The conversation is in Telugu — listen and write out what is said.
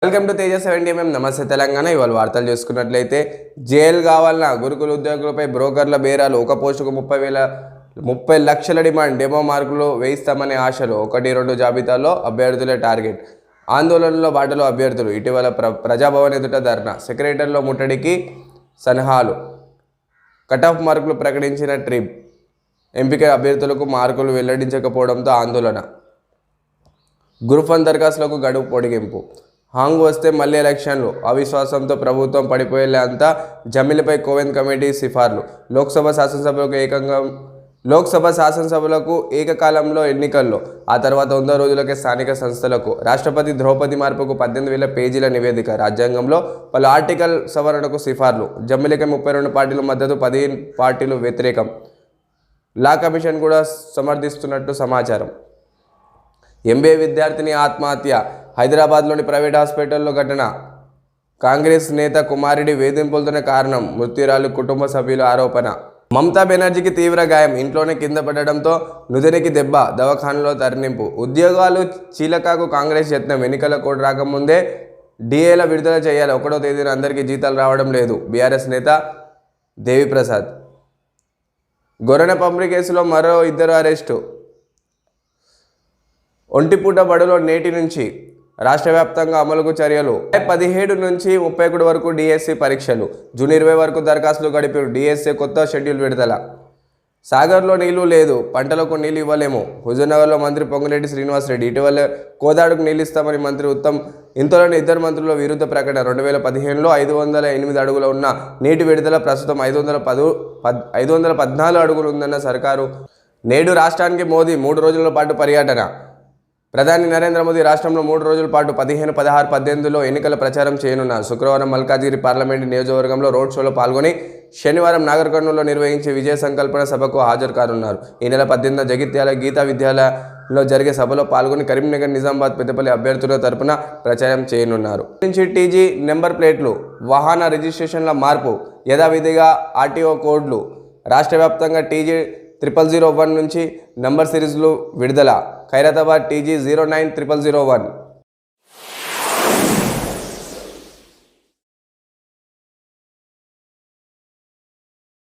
Welcome to Teja 70mm. నమస్తే తెలంగాణ. ఇవాళ వార్తలు చూసుకున్నట్లయితే జైలు కావాలన్నా గురుకుల ఉద్యోగులపై బ్రోకర్ల బేరాలు, ఒక పోస్టుకు 30 లక్షల డిమాండ్, డెమో మార్కులు వేయిస్తామనే ఆశలు, 1-2 జాబితాలో అభ్యర్థులే టార్గెట్, ఆందోళనలో బాటలో అభ్యర్థులు, ఇటీవల ప్రజాభవన్ ఎదుట ధర్నా, సెక్రటరీలో ముట్టడికి సన్నాహాలు, కటాఫ్ మార్కులు ప్రకటించిన ట్రిప్, ఎంపిక అభ్యర్థులకు మార్కులు వెల్లడించకపోవడంతో ఆందోళన, గ్రూప్ 1 దరఖాస్తులకు గడువు పొడిగింపు, హాంగ్ వస్తే మళ్ళీ ఎలక్షన్లు, అవిశ్వాసంతో ప్రభుత్వం పడిపోయేలా అంతా, జమీలపై కోవింద్ కమిటీ సిఫార్లు, లోక్సభ శాసనసభలకు ఏకకాలంలో ఎన్నికల్లో, ఆ తర్వాత 100 రోజులకే స్థానిక సంస్థలకు, రాష్ట్రపతి ద్రౌపది మార్పుకు 18,000 పేజీల నివేదిక, రాజ్యాంగంలో పలు ఆర్టికల్ సవరణకు సిఫార్లు, జమీలకి 32 పార్టీలు మద్దతు, 15 పార్టీలు వ్యతిరేకం, లా కమిషన్ కూడా సమర్థిస్తున్నట్టు సమాచారం. ఎంబీఏ విద్యార్థిని ఆత్మహత్య, హైదరాబాద్లోని ప్రైవేట్ హాస్పిటల్లో ఘటన, కాంగ్రెస్ నేత కుమారుడి వేధింపులతోనే కారణం, మృత్యురాలు కుటుంబ సభ్యుల ఆరోపణ. మమతా బెనర్జీకి తీవ్ర గాయం, ఇంట్లోనే కింద పడడంతో నుదిరికి దెబ్బ, దవాఖానలో తరలింపు. ఉద్యోగాలు చీలకాకు కాంగ్రెస్ యత్నం, ఎన్నికల కోడ్ రాకముందే డిఏల విడుదల చేయాలి, 1వ తేదీన అందరికీ జీతాలు రావడం లేదు, బీఆర్ఎస్ నేత దేవిప్రసాద్. గొర్రెల పంపిణీ కేసులో మరో 2 అరెస్టు. ఒంటిపూట బడులో నేటి నుంచి రాష్ట్ర వ్యాప్తంగా అమలుకు చర్యలు. 17 నుంచి 31 వరకు డిఎస్సి పరీక్షలు, జూన్ 20 వరకు దరఖాస్తులు గడిపారు. డిఎస్సి కొత్త షెడ్యూల్ విడుదల. సాగర్లో నీళ్లు లేదు, పంటలకు నీళ్లు ఇవ్వలేము, హుజూర్నగర్లో మంత్రి పొంగులేటి శ్రీనివాసరెడ్డి. ఇటీవల కోదాడుకు నీళ్లు ఇస్తామని మంత్రి ఉత్తమ్, ఇంతలోనే 2 మంత్రుల విరుద్ధ ప్రకటన. 2015లో 508 అడుగులు ఉన్న నీటి విడుదల ప్రస్తుతం 514 అడుగులు ఉందన్న సర్కారు. నేడు రాష్ట్రానికి మోదీ 3 రోజుల పాటు పర్యటన. ప్రధాని నరేంద్ర మోదీ రాష్ట్రంలో 3 రోజుల పాటు 15, 16, 18లో ఎన్నికల ప్రచారం చేయనున్నారు. శుక్రవారం మల్కాజిగిరి పార్లమెంటు నియోజకవర్గంలో రోడ్ షోలో పాల్గొని శనివారం నాగర్ కర్నూలులో నిర్వహించే విజయ సంకల్పన సభకు హాజరు కానున్నారు. ఈ నెల 18న జగిత్యాల గీతా విద్యాలయంలో జరిగే సభలో పాల్గొని కరీంనగర్, నిజామాబాద్, పెద్దపల్లి అభ్యర్థుల తరపున ప్రచారం చేయనున్నారు. నుంచి టీజీ నెంబర్ ప్లేట్లు, వాహన రిజిస్ట్రేషన్ల మార్పు, యథావిధిగా ఆర్టీఓ కోడ్లు. రాష్ట్ర వ్యాప్తంగా టీజీ 0001 నుంచి నంబర్ సిరీస్లు విడుదల. ఖైరతాబాద్ టీజీ 090001.